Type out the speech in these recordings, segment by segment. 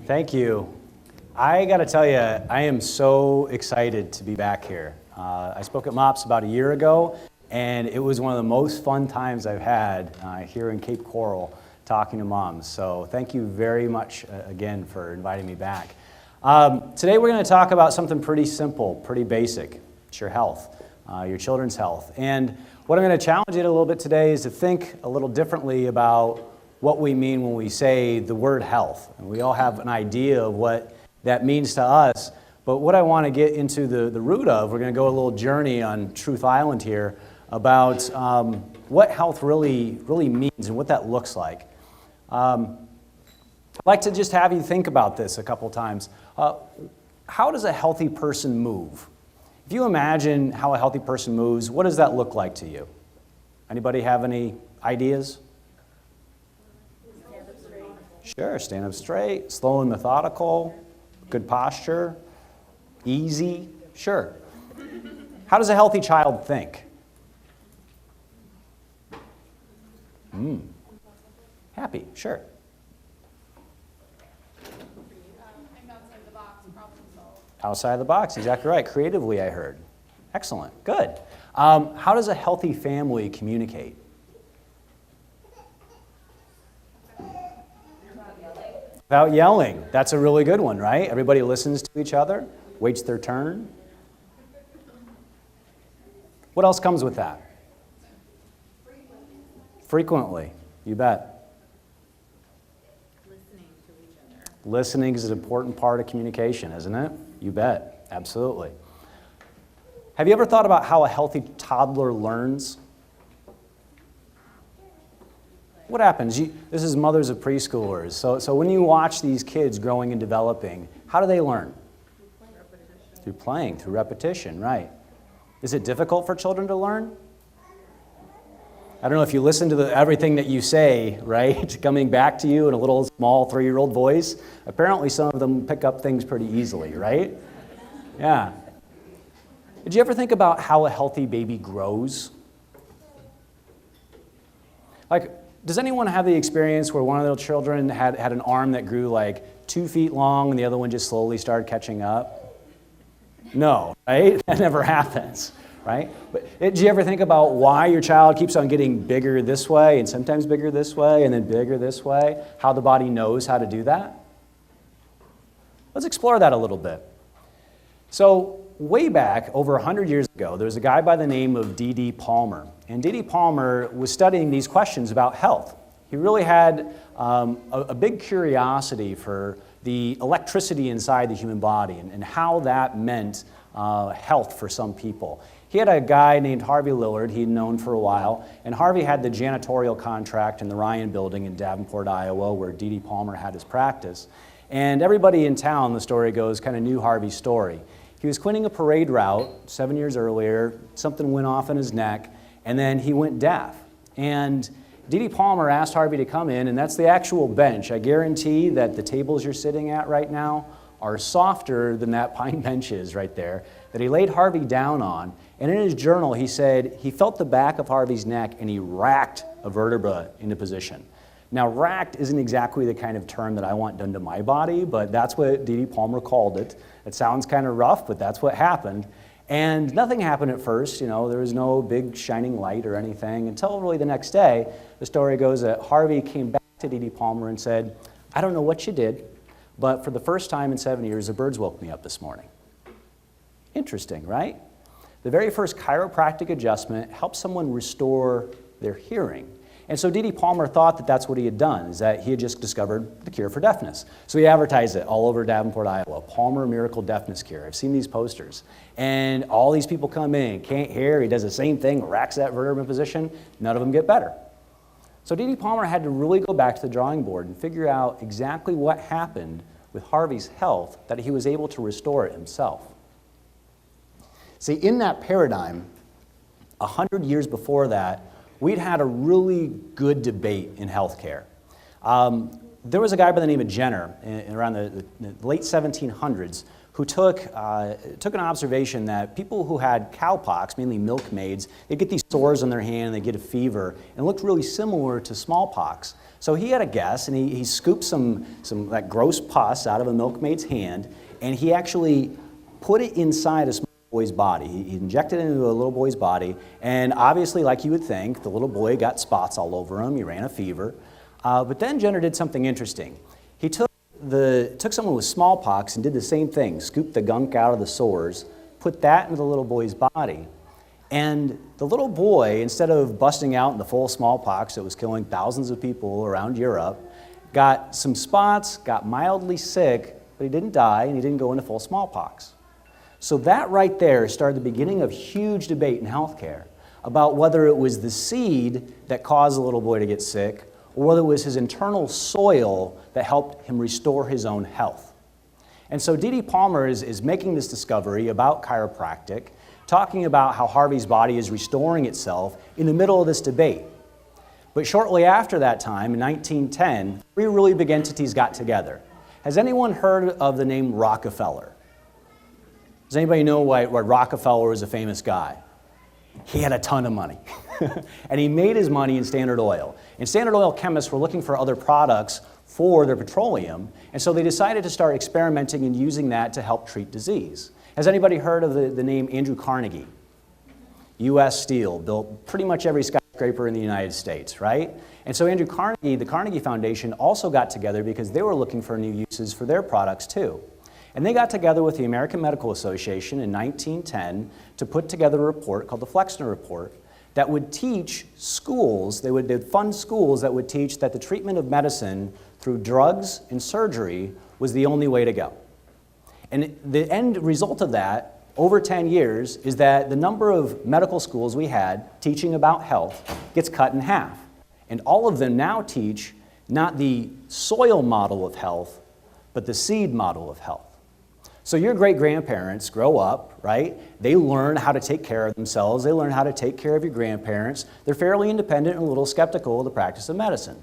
Thank you. I got to tell you, I am so excited to be back here. I spoke at MOPS about a year ago, and it was one of the most fun times I've had here in Cape Coral talking to moms. So thank you very much again for inviting me back. Today we're going to talk about something pretty simple, pretty basic. It's your health, your children's health. And what I'm going to challenge you a little bit today is to think a little differently about what we mean when we say the word health. And we all have an idea of what that means to us. But what I want to get into the root of, we're going to go a little journey on Truth Island here about what health really means and what that looks like. I'd like to just have you think about this a couple times. How does a healthy person move? If you imagine how a healthy person moves, what does that look like to you? Anybody have any ideas? Stand up straight. Sure, stand up straight, slow and methodical, good posture, easy, sure. How does a healthy child think? Happy, sure. Think outside the box, problem solve. Outside the box, exactly right. Creatively, I heard. Excellent, good. How does a healthy family communicate? Without yelling. That's a really good one, right? Everybody listens to each other, waits their turn. What else comes with that? Frequently, you bet. Listening to each other. Listening is an important part of communication, isn't it? You bet, absolutely. Have you ever thought about how a healthy toddler learns? What happens? This is mothers of preschoolers. So when you watch these kids growing and developing, how do they learn? Through playing, through repetition, right. Is it difficult for children to learn? I don't know if you listen to everything that you say, right, coming back to you in a little small 3-year-old voice. Apparently some of them pick up things pretty easily, right? Yeah. Did you ever think about how a healthy baby grows? Like, does anyone have the experience where one of their children had an arm that grew like 2 feet long and the other one just slowly started catching up? No, right? That never happens, right? But did you ever think about why your child keeps on getting bigger this way and sometimes bigger this way and then bigger this way? How the body knows how to do that? Let's explore that a little bit. So way back, over 100 years ago, there was a guy by the name of D.D. Palmer. And D.D. Palmer was studying these questions about health. He really had a big curiosity for the electricity inside the human body and how that meant health for some people. He had a guy named Harvey Lillard he'd known for a while, and Harvey had the janitorial contract in the Ryan building in Davenport, Iowa, where D.D. Palmer had his practice. And everybody in town, the story goes, kind of knew Harvey's story. He was cleaning a parade route 7 years earlier, something went off in his neck, and then he went deaf. And D.D. Palmer asked Harvey to come in, and that's the actual bench. I guarantee that the tables you're sitting at right now are softer than that pine bench is right there, that he laid Harvey down on. And in his journal, he said he felt the back of Harvey's neck and he racked a vertebra into position. Now, racked isn't exactly the kind of term that I want done to my body, but that's what D.D. Palmer called it. It sounds kind of rough, but that's what happened. And nothing happened at first, there was no big shining light or anything until really the next day. The story goes that Harvey came back to D.D. Palmer and said, I don't know what you did, but for the first time in 7 years, the birds woke me up this morning. Interesting, right? The very first chiropractic adjustment helps someone restore their hearing. And so D.D. Palmer thought that that's what he had done, is that he had just discovered the cure for deafness. So he advertised it all over Davenport, Iowa, Palmer Miracle Deafness Cure. I've seen these posters. And all these people come in, can't hear, he does the same thing, racks that vertebra position, none of them get better. So D.D. Palmer had to really go back to the drawing board and figure out exactly what happened with Harvey's health that he was able to restore it himself. See, in that paradigm, 100 years before that, we'd had a really good debate in healthcare. There was a guy by the name of Jenner around the late 1700s who took an observation that people who had cowpox, mainly milkmaids, they get these sores on their hand and they get a fever, and it looked really similar to smallpox. So he had a guess, and he scooped some like gross pus out of a milkmaid's hand, and he actually put it inside a small boy's body. He injected it into a little boy's body, and obviously, like you would think, the little boy got spots all over him. He ran a fever. But then Jenner did something interesting. He took someone with smallpox and did the same thing, scooped the gunk out of the sores, put that into the little boy's body, and the little boy, instead of busting out in the full smallpox that was killing thousands of people around Europe, got some spots, got mildly sick, but he didn't die and he didn't go into full smallpox. So that right there started the beginning of huge debate in healthcare about whether it was the seed that caused the little boy to get sick or whether it was his internal soil that helped him restore his own health. And so D.D. Palmer is making this discovery about chiropractic, talking about how Harvey's body is restoring itself in the middle of this debate. But shortly after that time, in 1910, three really big entities got together. Has anyone heard of the name Rockefeller? Does anybody know why Rockefeller was a famous guy? He had a ton of money. And he made his money in Standard Oil. And Standard Oil chemists were looking for other products for their petroleum, and so they decided to start experimenting and using that to help treat disease. Has anybody heard of the name Andrew Carnegie? U.S. Steel, built pretty much every skyscraper in the United States, right? And so Andrew Carnegie, the Carnegie Foundation, also got together because they were looking for new uses for their products too. And they got together with the American Medical Association in 1910 to put together a report called the Flexner Report that would teach schools, they'd fund schools that would teach that the treatment of medicine through drugs and surgery was the only way to go. And the end result of that, over 10 years, is that the number of medical schools we had teaching about health gets cut in half. And all of them now teach not the soil model of health, but the seed model of health. So your great-grandparents grow up, right? They learn how to take care of themselves. They learn how to take care of your grandparents. They're fairly independent and a little skeptical of the practice of medicine.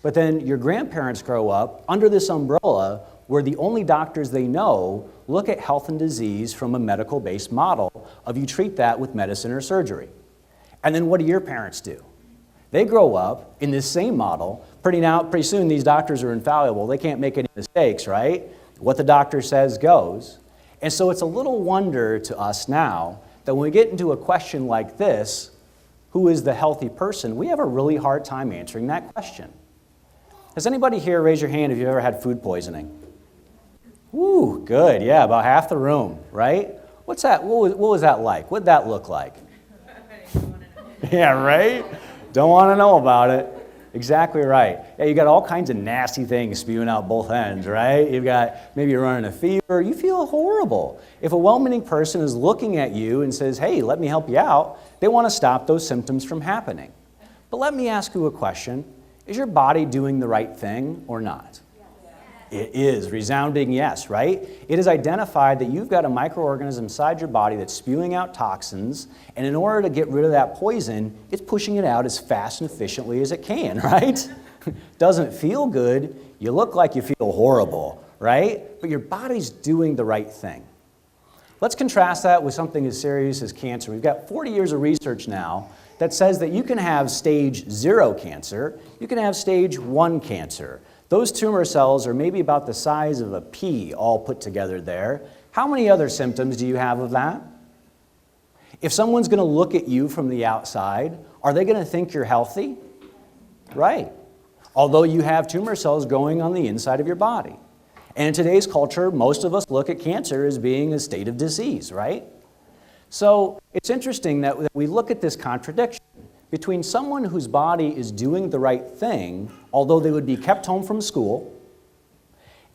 But then your grandparents grow up under this umbrella where the only doctors they know look at health and disease from a medical-based model of you treat that with medicine or surgery. And then what do your parents do? They grow up in this same model. Pretty soon these doctors are infallible. They can't make any mistakes, right? What the doctor says goes. And so it's a little wonder to us now that when we get into a question like this, who is the healthy person, we have a really hard time answering that question. Has anybody here, raise your hand if you've ever had food poisoning? Woo, good, yeah, about half the room, right? What's that, what was that like? What'd that look like? Yeah, right? Don't want to know about it. Exactly right. Yeah, you got all kinds of nasty things spewing out both ends, right? You've got, maybe you're running a fever. You feel horrible. If a well-meaning person is looking at you and says, hey, let me help you out, they want to stop those symptoms from happening. But let me ask you a question. Is your body doing the right thing or not? It is. Resounding yes, right? It is identified that you've got a microorganism inside your body that's spewing out toxins, and in order to get rid of that poison, it's pushing it out as fast and efficiently as it can, right? Doesn't feel good. You look like you feel horrible, right? But your body's doing the right thing. Let's contrast that with something as serious as cancer. We've got 40 years of research now that says that you can have stage 0 cancer, you can have stage 1 cancer. Those tumor cells are maybe about the size of a pea all put together there. How many other symptoms do you have of that? If someone's going to look at you from the outside, are they going to think you're healthy? Right. Although you have tumor cells growing on the inside of your body. And in today's culture, most of us look at cancer as being a state of disease, right? So it's interesting that we look at this contradiction between someone whose body is doing the right thing, although they would be kept home from school,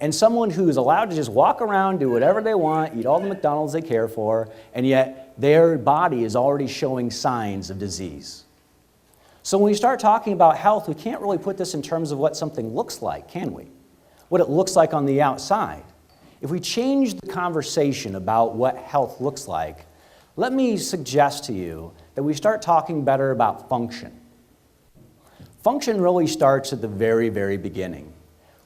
and someone who is allowed to just walk around, do whatever they want, eat all the McDonald's they care for, and yet their body is already showing signs of disease. So when we start talking about health, we can't really put this in terms of what something looks like, can we? What it looks like on the outside. If we change the conversation about what health looks like, let me suggest to you that we start talking better about function. Function really starts at the very, very beginning.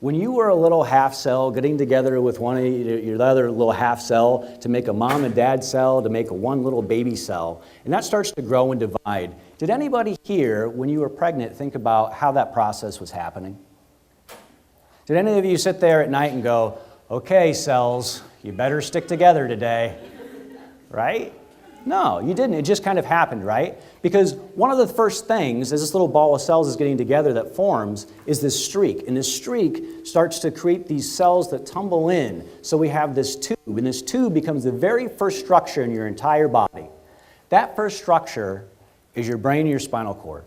When you were a little half cell getting together with one of your other little half cell to make a mom and dad cell, to make a one little baby cell, and that starts to grow and divide, did anybody here, when you were pregnant, think about how that process was happening? Did any of you sit there at night and go, okay, cells, you better stick together today, right? No, you didn't. It just kind of happened, right? Because one of the first things, as this little ball of cells is getting together that forms, is this streak. And this streak starts to create these cells that tumble in. So we have this tube, and this tube becomes the very first structure in your entire body. That first structure is your brain and your spinal cord.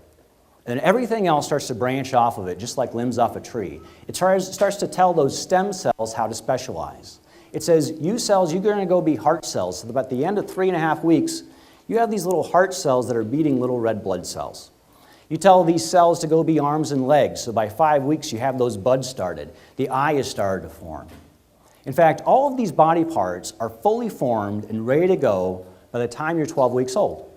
And everything else starts to branch off of it, just like limbs off a tree. It starts to tell those stem cells how to specialize. It says, you cells, you're going to go be heart cells. So at the end of 3.5 weeks, you have these little heart cells that are beating little red blood cells. You tell these cells to go be arms and legs. So by 5 weeks, you have those buds started. The eye is started to form. In fact, all of these body parts are fully formed and ready to go by the time you're 12 weeks old.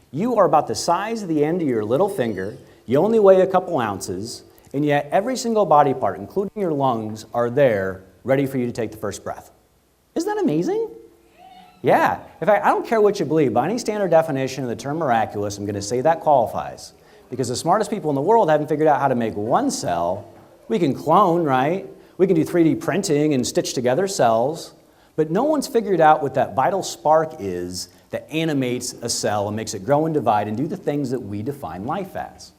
You are about the size of the end of your little finger. You only weigh a couple ounces, and yet every single body part, including your lungs, are there ready for you to take the first breath. Isn't that amazing? Yeah. In fact, I don't care what you believe. By any standard definition of the term miraculous, I'm going to say that qualifies. Because the smartest people in the world haven't figured out how to make one cell. We can clone, right? We can do 3D printing and stitch together cells. But no one's figured out what that vital spark is that animates a cell and makes it grow and divide and do the things that we define life as.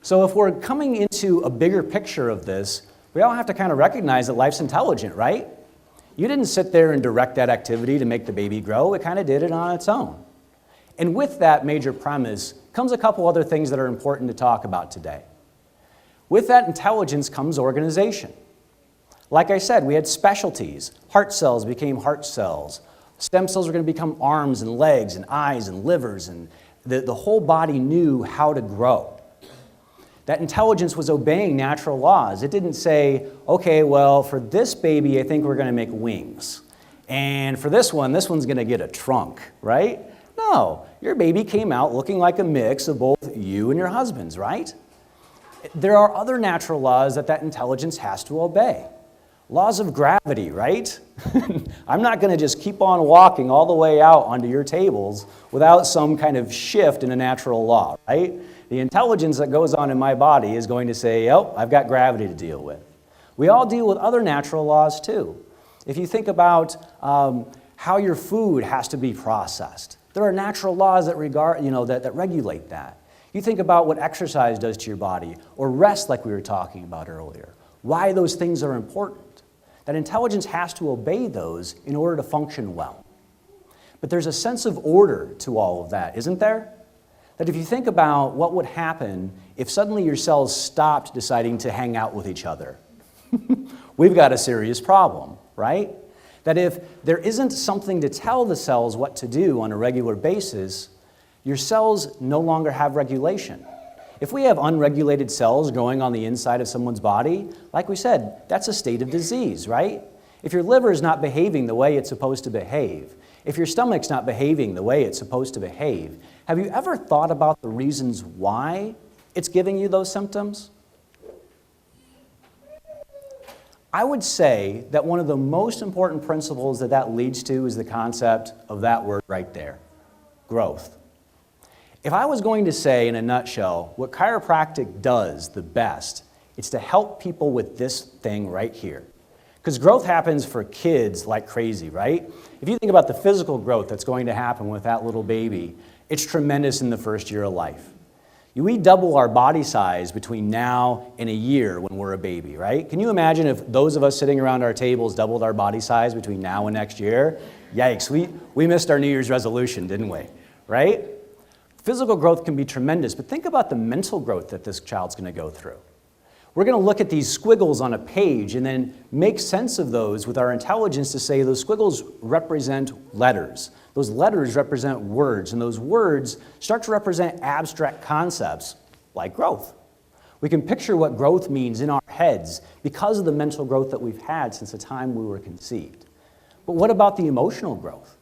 So if we're coming into a bigger picture of this, we all have to kind of recognize that life's intelligent, right? You didn't sit there and direct that activity to make the baby grow. It kind of did it on its own. And with that major premise comes a couple other things that are important to talk about today. With that intelligence comes organization. Like I said, we had specialties. Heart cells became heart cells. Stem cells were going to become arms and legs and eyes and livers, and the whole body knew how to grow. That intelligence was obeying natural laws. It didn't say, okay, well, for this baby, I think we're going to make wings. And for this one's going to get a trunk, right? No, your baby came out looking like a mix of both you and your husband's, right? There are other natural laws that intelligence has to obey. Laws of gravity, right? I'm not going to just keep on walking all the way out onto your tables without some kind of shift in a natural law, right? The intelligence that goes on in my body is going to say, oh, I've got gravity to deal with. We all deal with other natural laws too. If you think about how your food has to be processed, there are natural laws that regulate that. You think about what exercise does to your body, or rest like we were talking about earlier, why those things are important. That intelligence has to obey those in order to function well. But there's a sense of order to all of that, isn't there? That if you think about what would happen if suddenly your cells stopped deciding to hang out with each other, we've got a serious problem, right? That if there isn't something to tell the cells what to do on a regular basis, your cells no longer have regulation. If we have unregulated cells growing on the inside of someone's body, like we said, that's a state of disease, right? If your liver is not behaving the way it's supposed to behave, if your stomach's not behaving the way it's supposed to behave, have you ever thought about the reasons why it's giving you those symptoms? I would say that one of the most important principles that leads to is the concept of that word right there, growth. If I was going to say in a nutshell what chiropractic does the best, it's to help people with this thing right here. Because growth happens for kids like crazy, right? If you think about the physical growth that's going to happen with that little baby, it's tremendous in the first year of life. We double our body size between now and a year when we're a baby, right? Can you imagine if those of us sitting around our tables doubled our body size between now and next year? Yikes, we missed our New Year's resolution, didn't we? Right? Physical growth can be tremendous, but think about the mental growth that this child's going to go through. We're going to look at these squiggles on a page and then make sense of those with our intelligence to say those squiggles represent letters. Those letters represent words, and those words start to represent abstract concepts like growth. We can picture what growth means in our heads because of the mental growth that we've had since the time we were conceived. But what about the emotional growth?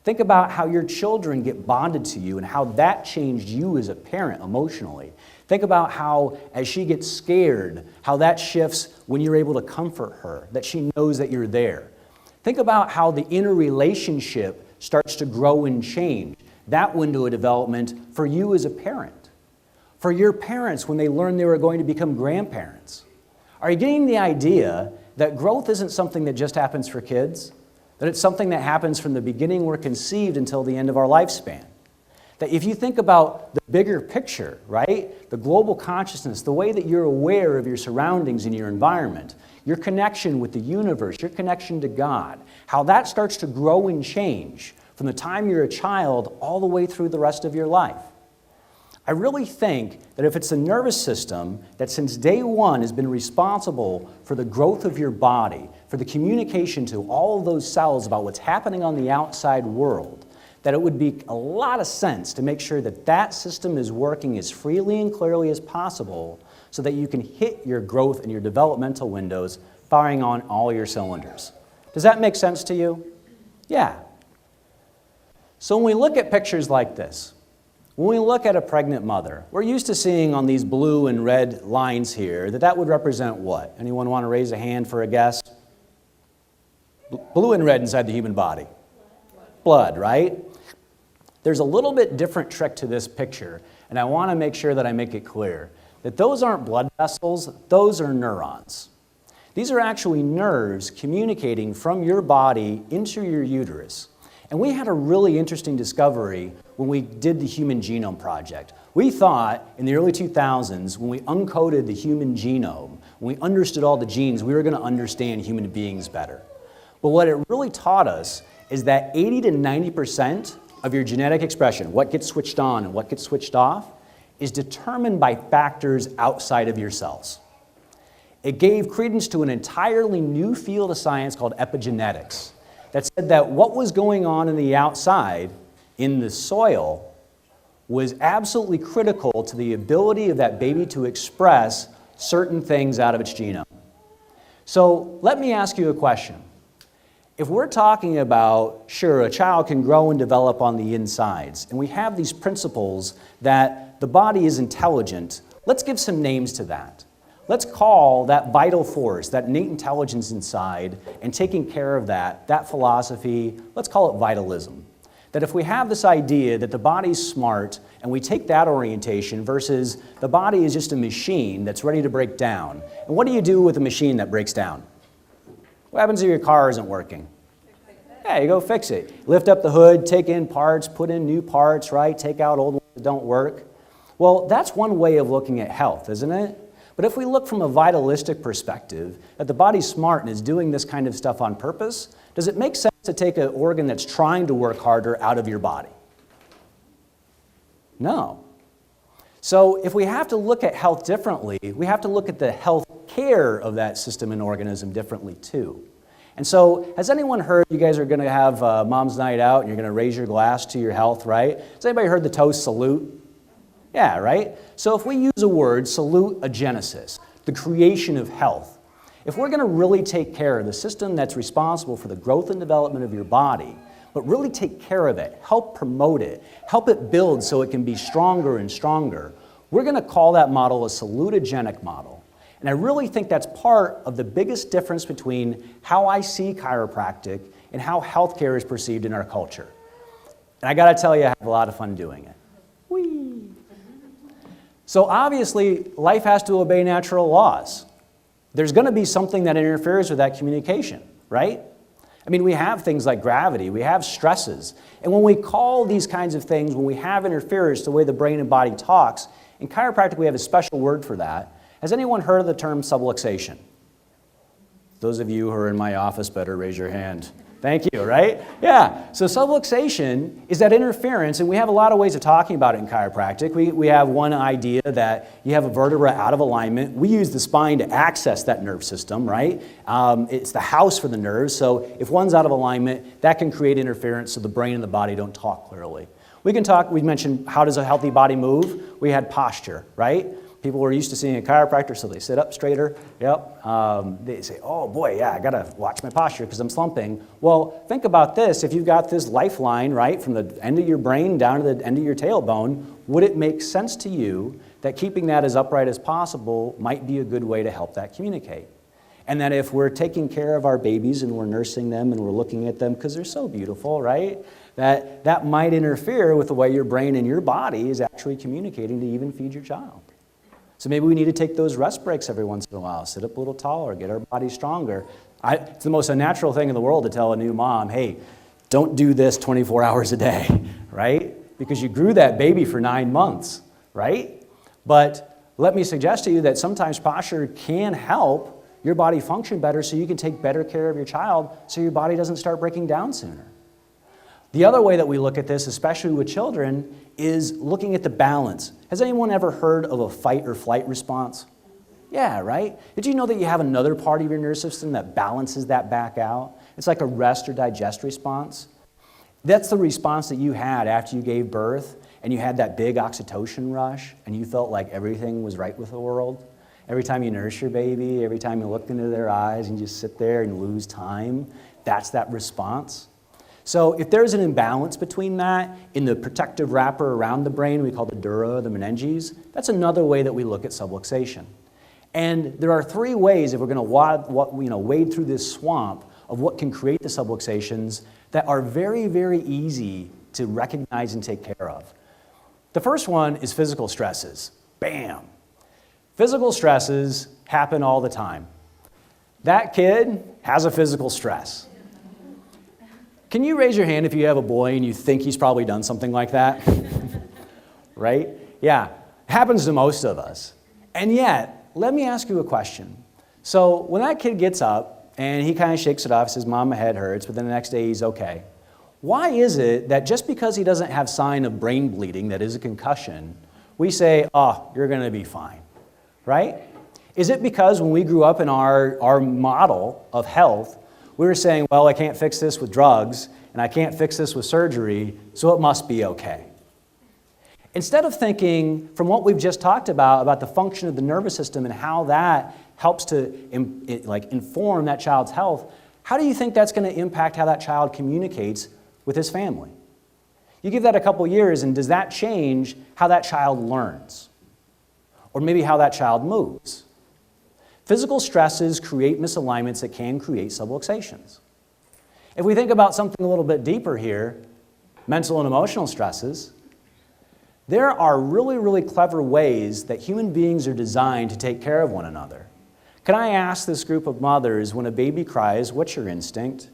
Think about how your children get bonded to you and how that changed you as a parent emotionally. Think about how, as she gets scared, how that shifts when you're able to comfort her, that she knows that you're there. Think about how the inner relationship starts to grow and change, that window of development for you as a parent. For your parents when they learn they were going to become grandparents. Are you getting the idea that growth isn't something that just happens for kids? That it's something that happens from the beginning we're conceived until the end of our lifespan? That if you think about the bigger picture, right? The global consciousness, the way that you're aware of your surroundings and your environment, your connection with the universe, your connection to God, how that starts to grow and change from the time you're a child all the way through the rest of your life. I really think that if it's the nervous system that since day one has been responsible for the growth of your body, for the communication to all of those cells about what's happening on the outside world, that it would be a lot of sense to make sure that that system is working as freely and clearly as possible so that you can hit your growth and your developmental windows firing on all your cylinders. Does that make sense to you? Yeah. So when we look at pictures like this, when we look at a pregnant mother, we're used to seeing on these blue and red lines here that would represent what? Anyone want to raise a hand for a guess? Blue and red inside the human body. Blood, right? There's a little bit different trick to this picture, and I want to make sure that I make it clear that those aren't blood vessels, those are neurons. These are actually nerves communicating from your body into your uterus. And we had a really interesting discovery when we did the Human Genome Project. We thought in the early 2000s, when we uncoded the human genome, when we understood all the genes, we were going to understand human beings better. But what it really taught us is that 80 to 90% of your genetic expression, what gets switched on and what gets switched off, is determined by factors outside of your cells. It gave credence to an entirely new field of science called epigenetics that said that what was going on in the outside, in the soil, was absolutely critical to the ability of that baby to express certain things out of its genome. So let me ask you a question. If we're talking about, sure, a child can grow and develop on the insides, and we have these principles that the body is intelligent, let's give some names to that. Let's call that vital force, that innate intelligence inside, and taking care of that philosophy, let's call it vitalism. That if we have this idea that the body's smart, and we take that orientation versus the body is just a machine that's ready to break down. And what do you do with a machine that breaks down? What happens if your car isn't working? Yeah, you go fix it. Lift up the hood, take in parts, put in new parts, right? Take out old ones that don't work. Well, that's one way of looking at health, isn't it? But if we look from a vitalistic perspective, that the body's smart and is doing this kind of stuff on purpose, does it make sense to take an organ that's trying to work harder out of your body? No. So if we have to look at health differently, we have to look at the health care of that system and organism differently too. And so has anyone heard you guys are going to have Mom's Night Out and you're going to raise your glass to your health, right? Has anybody heard the toast salute? Yeah, right? So if we use a word, salutagenesis, the creation of health, if we're going to really take care of the system that's responsible for the growth and development of your body, but really take care of it, help promote it, help it build so it can be stronger and stronger, we're going to call that model a salutedgenic model. And I really think that's part of the biggest difference between how I see chiropractic and how healthcare is perceived in our culture. And I got to tell you, I have a lot of fun doing it. Whee! So obviously, life has to obey natural laws. There's going to be something that interferes with that communication, right? I mean, we have things like gravity, we have stresses. And when we call these kinds of things, when we have interference to the way the brain and body talks, in chiropractic we have a special word for that. Has anyone heard of the term subluxation? Those of you who are in my office better raise your hand. Thank you, right? Yeah, so subluxation is that interference, and we have a lot of ways of talking about it in chiropractic. We have one idea that you have a vertebra out of alignment. We use the spine to access that nerve system, right? It's the house for the nerves, so if one's out of alignment, that can create interference so the brain and the body don't talk clearly. We mentioned how does a healthy body move? We had posture, right? People were used to seeing a chiropractor, so they sit up straighter. Yep. They say, oh boy, yeah, I gotta watch my posture because I'm slumping. Well, think about this. If you've got this lifeline, right, from the end of your brain down to the end of your tailbone, would it make sense to you that keeping that as upright as possible might be a good way to help that communicate. And that if we're taking care of our babies and we're nursing them and we're looking at them because they're so beautiful, right? That might interfere with the way your brain and your body is actually communicating to even feed your child. So maybe we need to take those rest breaks every once in a while, sit up a little taller, get our body stronger. It's the most unnatural thing in the world to tell a new mom, hey, don't do this 24 hours a day, right? Because you grew that baby for 9 months, right? But let me suggest to you that sometimes posture can help your body function better so you can take better care of your child so your body doesn't start breaking down sooner. The other way that we look at this, especially with children, is looking at the balance. Has anyone ever heard of a fight or flight response? Yeah, right? Did you know that you have another part of your nervous system that balances that back out? It's like a rest or digest response. That's the response that you had after you gave birth and you had that big oxytocin rush and you felt like everything was right with the world. Every time you nurse your baby, every time you look into their eyes and you just sit there and lose time, that's that response. So if there's an imbalance between that in the protective wrapper around the brain, we call the dura, the meninges, that's another way that we look at subluxation. And there are 3 ways, if we're going to wade through this swamp of what can create the subluxations, that are very, very easy to recognize and take care of. The first one is physical stresses. Bam! Physical stresses happen all the time. That kid has a physical stress. Can you raise your hand if you have a boy and you think he's probably done something like that? Right? Yeah, happens to most of us. And yet, let me ask you a question. So when that kid gets up and he kind of shakes it off, says, Mom, my head hurts, but then the next day he's okay. Why is it that just because he doesn't have sign of brain bleeding, that is a concussion, we say, oh, you're going to be fine? Right? Is it because when we grew up in our model of health, we were saying, well, I can't fix this with drugs, and I can't fix this with surgery, so it must be okay. Instead of thinking, from what we've just talked about the function of the nervous system and how that helps to inform that child's health, how do you think that's going to impact how that child communicates with his family? You give that a couple years, and does that change how that child learns? Or maybe how that child moves? Physical stresses create misalignments that can create subluxations. If we think about something a little bit deeper here, mental and emotional stresses, there are really, really clever ways that human beings are designed to take care of one another. Can I ask this group of mothers, when a baby cries, what's your instinct?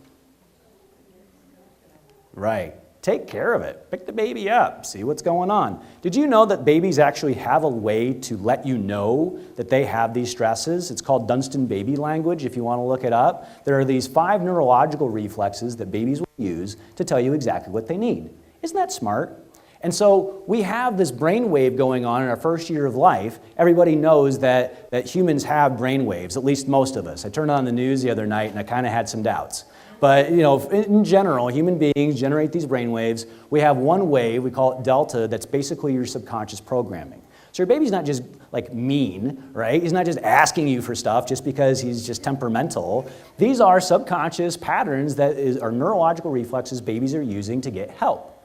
Right. Take care of it. Pick the baby up. See what's going on. Did you know that babies actually have a way to let you know that they have these stresses? It's called Dunstan baby language, if you want to look it up. There are these 5 neurological reflexes that babies will use to tell you exactly what they need. Isn't that smart? And so we have this brain wave going on in our first year of life. Everybody knows that humans have brain waves, at least most of us. I turned on the news the other night and I kind of had some doubts. But in general, human beings generate these brain waves. We have one wave, we call it delta, that's basically your subconscious programming. So your baby's not just like mean, right? He's not just asking you for stuff just because he's just temperamental. These are subconscious patterns that are neurological reflexes babies are using to get help.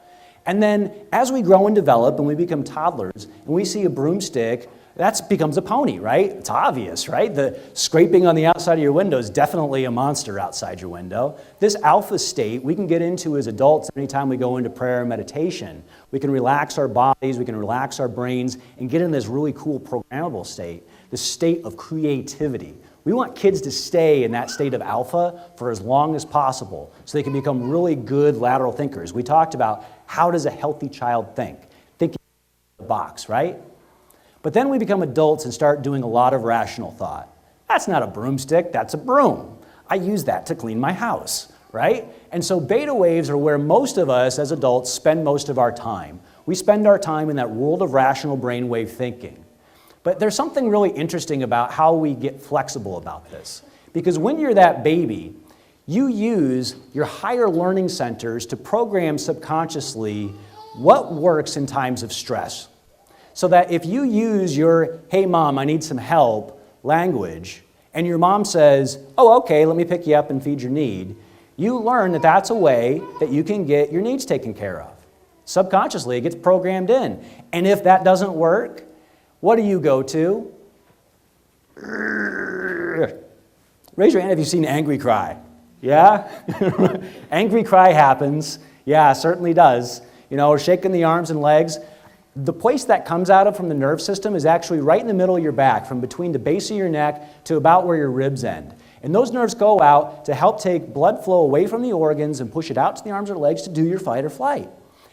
And then as we grow and develop and we become toddlers and we see a broomstick, that becomes a pony, right? It's obvious, right? The scraping on the outside of your window is definitely a monster outside your window. This alpha state we can get into as adults anytime we go into prayer and meditation. We can relax our bodies, we can relax our brains, and get in this really cool programmable state, this state of creativity. We want kids to stay in that state of alpha for as long as possible so they can become really good lateral thinkers. We talked about how does a healthy child think? Thinking out of the box, right? But then we become adults and start doing a lot of rational thought. That's not a broomstick, that's a broom. I use that to clean my house, right? And so beta waves are where most of us as adults spend most of our time. We spend our time in that world of rational brainwave thinking. But there's something really interesting about how we get flexible about this. Because when you're that baby, you use your higher learning centers to program subconsciously what works in times of stress. So that if you use your, hey mom, I need some help language, and your mom says, oh, okay, let me pick you up and feed your need, you learn that that's a way that you can get your needs taken care of. Subconsciously, it gets programmed in. And if that doesn't work, What do you go to? Raise your hand if you've seen angry cry. Yeah? Angry cry happens. Yeah, certainly does. You know, or shaking the arms and legs. The place that comes out of from the nerve system is actually right in the middle of your back, from between the base of your neck to about where your ribs end. And those nerves go out to help take blood flow away from the organs and push it out to the arms or legs to do your fight or flight.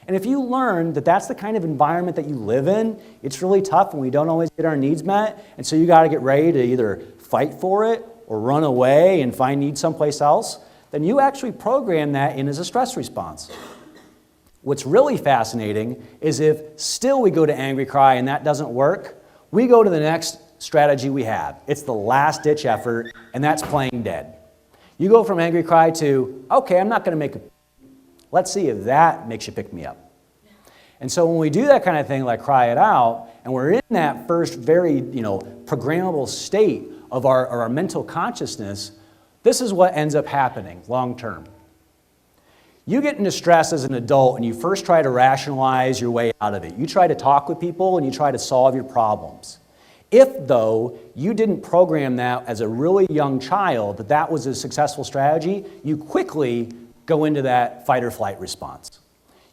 And if you learn that that's the kind of environment that you live in, it's really tough and we don't always get our needs met. And so you got to get ready to either fight for it or run away and find needs someplace else. Then you actually program that in as a stress response. What's really fascinating is if still we go to angry cry and that doesn't work, we go to the next strategy we have. It's the last ditch effort, and that's playing dead. You go from angry cry to, okay, I'm not going to make a... Let's see if that makes you pick me up. And so when we do that kind of thing, like cry it out, and we're in that first very, programmable state of our mental consciousness, this is what ends up happening long term. You get into stress as an adult and you first try to rationalize your way out of it. You try to talk with people and you try to solve your problems. If, though, you didn't program that as a really young child, that was a successful strategy, you quickly go into that fight or flight response.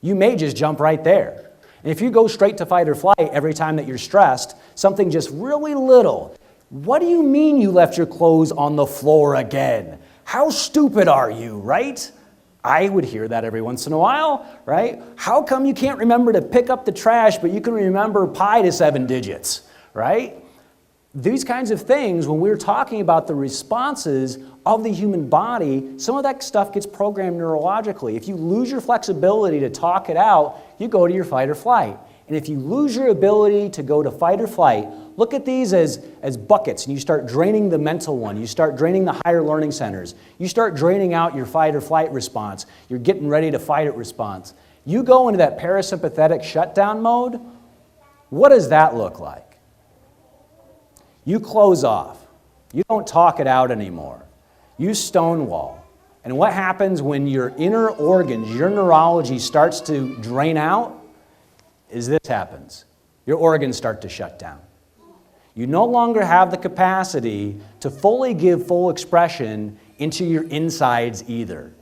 You may just jump right there. And if you go straight to fight or flight every time that you're stressed, something just really little, what do you mean you left your clothes on the floor again? How stupid are you, right? I would hear that every once in a while, right? How come you can't remember to pick up the trash, but you can remember pi to 7 digits, right? These kinds of things, when we're talking about the responses of the human body, some of that stuff gets programmed neurologically. If you lose your flexibility to talk it out, you go to your fight or flight. And if you lose your ability to go to fight or flight, look at these as buckets, and you start draining the mental one. You start draining the higher learning centers. You start draining out your fight or flight response. You're getting ready to fight it response. You go into that parasympathetic shutdown mode. What does that look like? You close off. You don't talk it out anymore. You stonewall. And what happens when your inner organs, your neurology starts to drain out is this happens. Your organs start to shut down. You no longer have the capacity to fully give full expression into your insides either.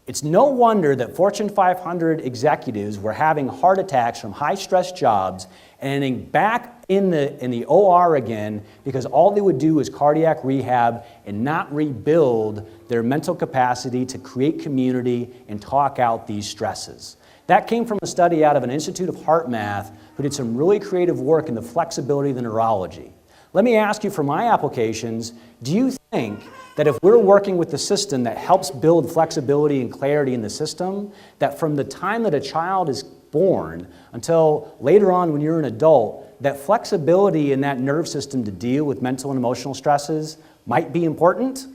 It's no wonder that Fortune 500 executives were having heart attacks from high-stress jobs and ending back in the OR again because all they would do is cardiac rehab and not rebuild their mental capacity to create community and talk out these stresses. That came from a study out of an Institute of Heart Math who did some really creative work in the flexibility of the neurology. Let me ask you for my applications, do you think that if we're working with the system that helps build flexibility and clarity in the system, that from the time that a child is born until later on when you're an adult, that flexibility in that nerve system to deal with mental and emotional stresses might be important?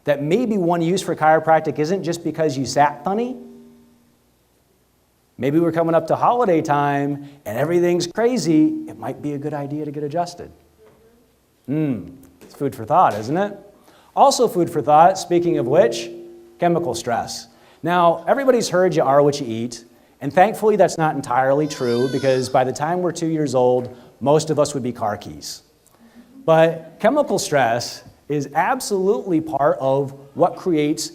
That maybe one use for chiropractic isn't just because you sat funny? Maybe we're coming up to holiday time and everything's crazy. It might be a good idea to get adjusted. It's food for thought, isn't it? Also food for thought, speaking of which, chemical stress. Now, everybody's heard you are what you eat, and thankfully that's not entirely true because by the time we're 2 years old, most of us would be car keys. But chemical stress is absolutely part of what creates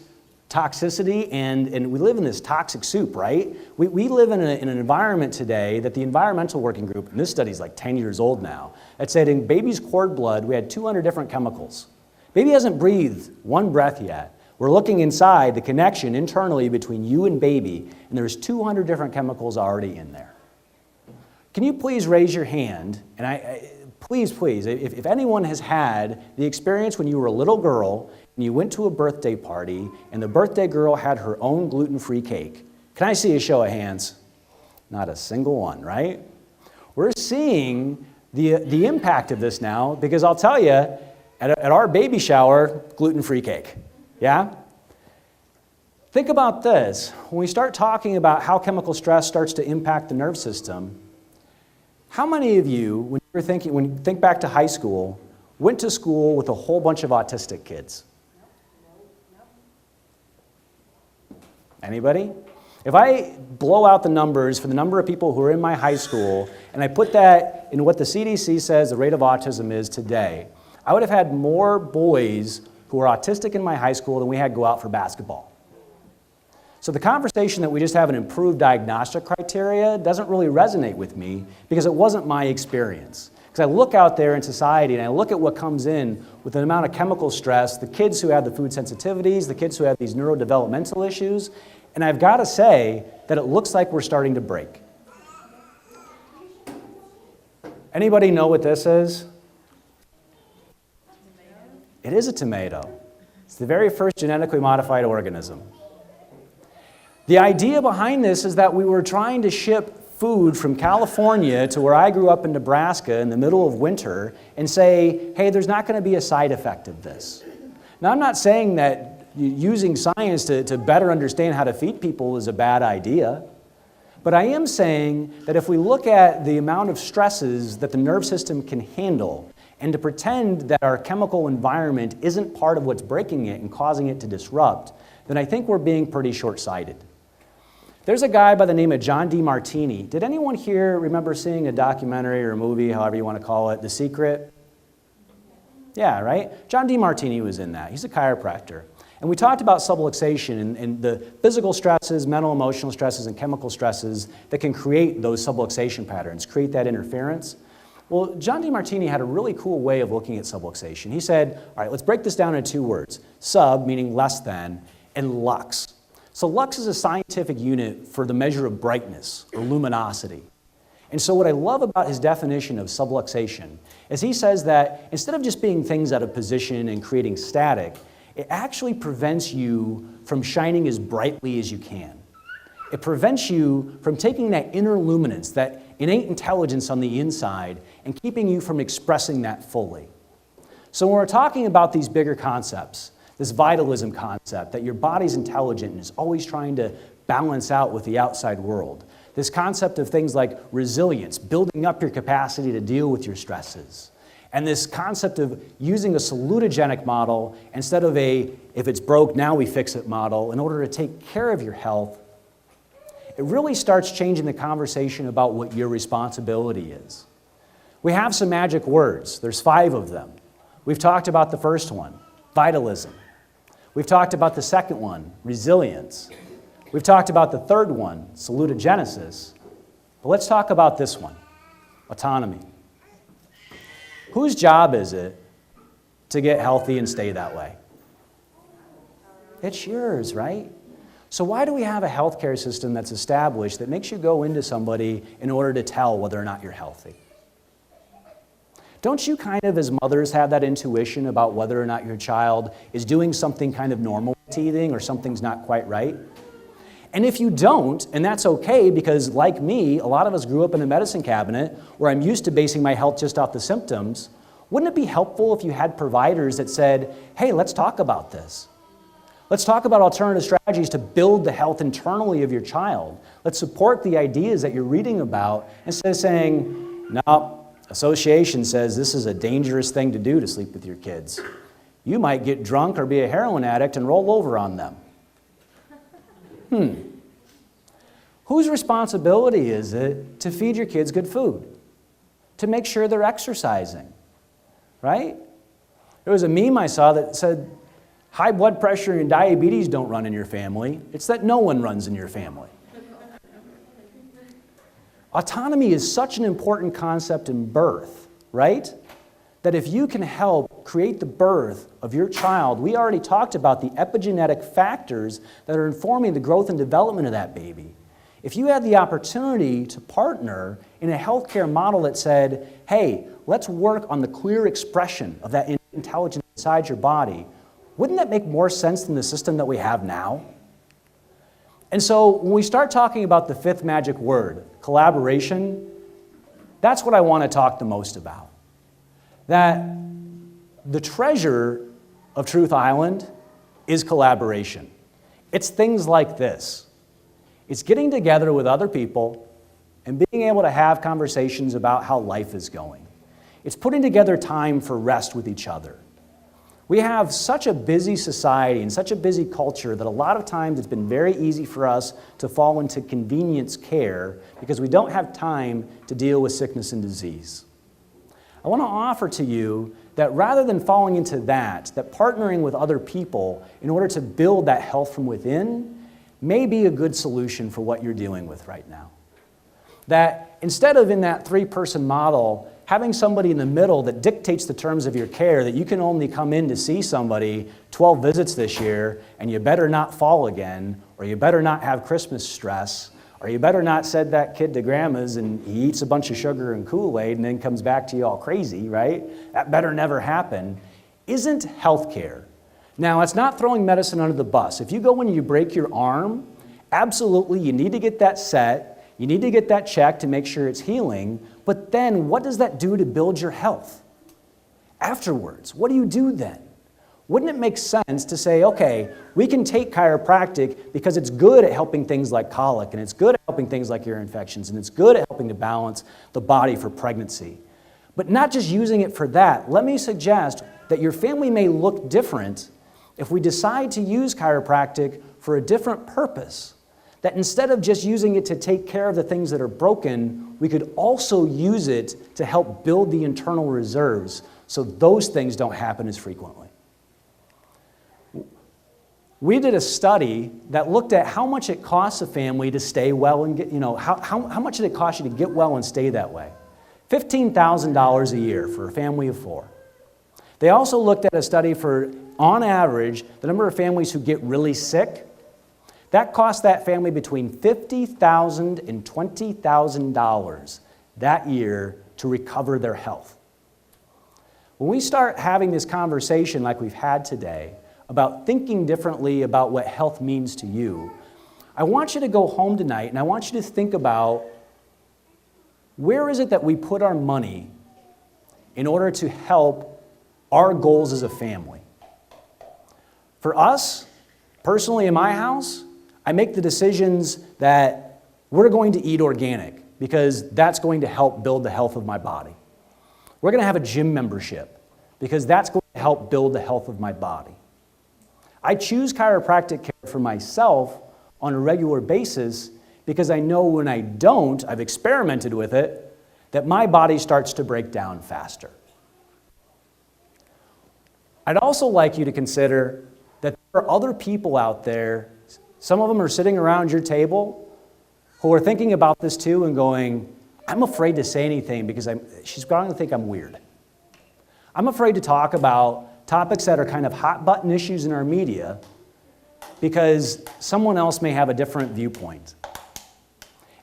toxicity, and we live in this toxic soup, right? We live in an environment today that the Environmental Working Group, and this study's like 10 years old now, that said in baby's cord blood, we had 200 different chemicals. Baby hasn't breathed one breath yet. We're looking inside the connection internally between you and baby, and there's 200 different chemicals already in there. Can you please raise your hand, and please, if anyone has had the experience when you were a little girl and you went to a birthday party and the birthday girl had her own gluten-free cake. Can I see a show of hands? Not a single one, right? We're seeing the impact of this now because I'll tell you, at our baby shower, gluten-free cake, yeah? Think about this. When we start talking about how chemical stress starts to impact the nerve system, how many of you, when you think back to high school, went to school with a whole bunch of autistic kids? Anybody? If I blow out the numbers for the number of people who are in my high school, and I put that in what the CDC says the rate of autism is today, I would have had more boys who are autistic in my high school than we had go out for basketball. So the conversation that we just have an improved diagnostic criteria doesn't really resonate with me because it wasn't my experience. Because I look out there in society and I look at what comes in with the amount of chemical stress, the kids who have the food sensitivities, the kids who have these neurodevelopmental issues, and I've got to say that it looks like we're starting to break. Anybody know what this is? It is a tomato. It's the very first genetically modified organism. The idea behind this is that we were trying to ship food from California to where I grew up in Nebraska in the middle of winter and say, hey, there's not going to be a side effect of this. Now, I'm not saying that using science to better understand how to feed people is a bad idea, but I am saying that if we look at the amount of stresses that the nerve system can handle and to pretend that our chemical environment isn't part of what's breaking it and causing it to disrupt, then I think we're being pretty short-sighted. There's a guy by the name of John Demartini. Did anyone here remember seeing a documentary or a movie, however you want to call it, The Secret? Yeah, right? John Demartini was in that. He's a chiropractor. And we talked about subluxation and the physical stresses, mental, emotional stresses, and chemical stresses that can create those subluxation patterns, create that interference. Well, John Demartini had a really cool way of looking at subluxation. He said, all right, let's break this down into two words. Sub, meaning less than, and lux. So lux is a scientific unit for the measure of brightness or luminosity. And so what I love about his definition of subluxation is he says that instead of just being things out of position and creating static, it actually prevents you from shining as brightly as you can. It prevents you from taking that inner luminance, that innate intelligence on the inside, and keeping you from expressing that fully. So when we're talking about these bigger concepts, this vitalism concept, that your body's intelligent and is always trying to balance out with the outside world. This concept of things like resilience, building up your capacity to deal with your stresses. And this concept of using a salutedgenic model instead of a, if it's broke, now we fix it model in order to take care of your health. It really starts changing the conversation about what your responsibility is. We have some magic words. There's 5 of them. We've talked about the first one, vitalism. We've talked about the second one, resilience. We've talked about the third one, salutogenesis. But let's talk about this one, autonomy. Whose job is it to get healthy and stay that way? It's yours, right? So why do we have a healthcare system that's established that makes you go into somebody in order to tell whether or not you're healthy? Don't you kind of, as mothers, have that intuition about whether or not your child is doing something kind of normal with teething or something's not quite right? And if you don't, and that's okay because like me, a lot of us grew up in the medicine cabinet where I'm used to basing my health just off the symptoms, wouldn't it be helpful if you had providers that said, hey, let's talk about this. Let's talk about alternative strategies to build the health internally of your child. Let's support the ideas that you're reading about instead of saying, no, association says this is a dangerous thing to do to sleep with your kids. You might get drunk or be a heroin addict and roll over on them. Whose responsibility is it to feed your kids good food? To make sure they're exercising, right? There was a meme I saw that said, high blood pressure and diabetes don't run in your family. It's that no one runs in your family. Autonomy is such an important concept in birth, right? That if you can help create the birth of your child, we already talked about the epigenetic factors that are informing the growth and development of that baby. If you had the opportunity to partner in a healthcare model that said, hey, let's work on the clear expression of that intelligence inside your body, wouldn't that make more sense than the system that we have now? And so when we start talking about the 5th magic word, collaboration, that's what I want to talk the most about. That the treasure of Truth Island is collaboration. It's things like this. It's getting together with other people and being able to have conversations about how life is going. It's putting together time for rest with each other. We have such a busy society and such a busy culture that a lot of times it's been very easy for us to fall into convenience care because we don't have time to deal with sickness and disease. I want to offer to you that rather than falling into that partnering with other people in order to build that health from within may be a good solution for what you're dealing with right now. That instead of in that 3-person model, having somebody in the middle that dictates the terms of your care, that you can only come in to see somebody 12 visits this year, and you better not fall again, or you better not have Christmas stress, or you better not send that kid to grandma's and he eats a bunch of sugar and Kool-Aid and then comes back to you all crazy, right? That better never happen, isn't healthcare. Now, it's not throwing medicine under the bus. If you go and you break your arm, absolutely, you need to get that set. You need to get that checked to make sure it's healing, but then what does that do to build your health? Afterwards, what do you do then? Wouldn't it make sense to say, okay, we can take chiropractic because it's good at helping things like colic, and it's good at helping things like ear infections, and it's good at helping to balance the body for pregnancy. But not just using it for that. Let me suggest that your family may look different if we decide to use chiropractic for a different purpose. That instead of just using it to take care of the things that are broken, we could also use it to help build the internal reserves so those things don't happen as frequently. We did a study that looked at how much it costs a family to stay well and get, how much did it cost you to get well and stay that way? $15,000 a year for a family of 4. They also looked at a study for, on average, the number of families who get really sick. That cost that family between $50,000 and $20,000 that year to recover their health. When we start having this conversation like we've had today about thinking differently about what health means to you, I want you to go home tonight and I want you to think about where is it that we put our money in order to help our goals as a family. For us, personally in my house, I make the decisions that we're going to eat organic because that's going to help build the health of my body. We're going to have a gym membership because that's going to help build the health of my body. I choose chiropractic care for myself on a regular basis because I know when I don't, I've experimented with it, that my body starts to break down faster. I'd also like you to consider that there are other people out there. Some of them are sitting around your table who are thinking about this too and going, I'm afraid to say anything because she's going to think I'm weird. I'm afraid to talk about topics that are kind of hot button issues in our media because someone else may have a different viewpoint.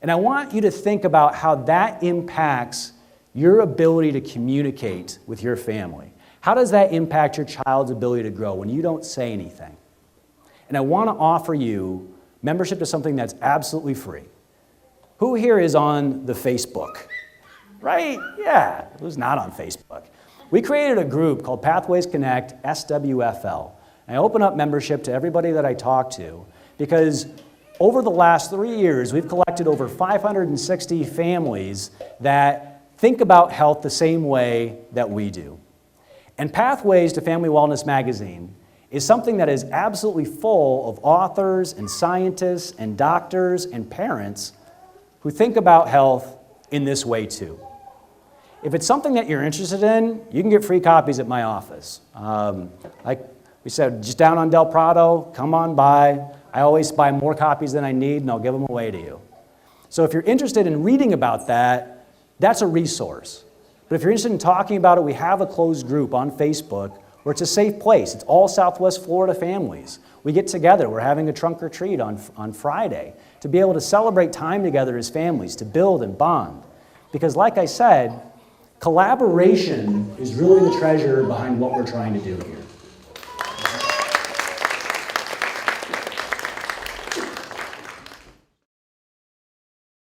And I want you to think about how that impacts your ability to communicate with your family. How does that impact your child's ability to grow when you don't say anything? And I want to offer you membership to something that's absolutely free. Who here is on the Facebook? Right? Yeah, who's not on Facebook? We created a group called Pathways Connect, SWFL. And I open up membership to everybody that I talk to because over the last 3 years, we've collected over 560 families that think about health the same way that we do. And Pathways to Family Wellness Magazine is something that is absolutely full of authors and scientists and doctors and parents who think about health in this way too. If it's something that you're interested in, you can get free copies at my office. Like we said, just down on Del Prado, come on by. I always buy more copies than I need and I'll give them away to you. So if you're interested in reading about that, that's a resource. But if you're interested in talking about it, we have a closed group on Facebook where it's a safe place. It's all Southwest Florida families. We get together. We're having a trunk or treat on Friday to be able to celebrate time together as families, to build and bond. Because like I said, collaboration is really the treasure behind what we're trying to do here.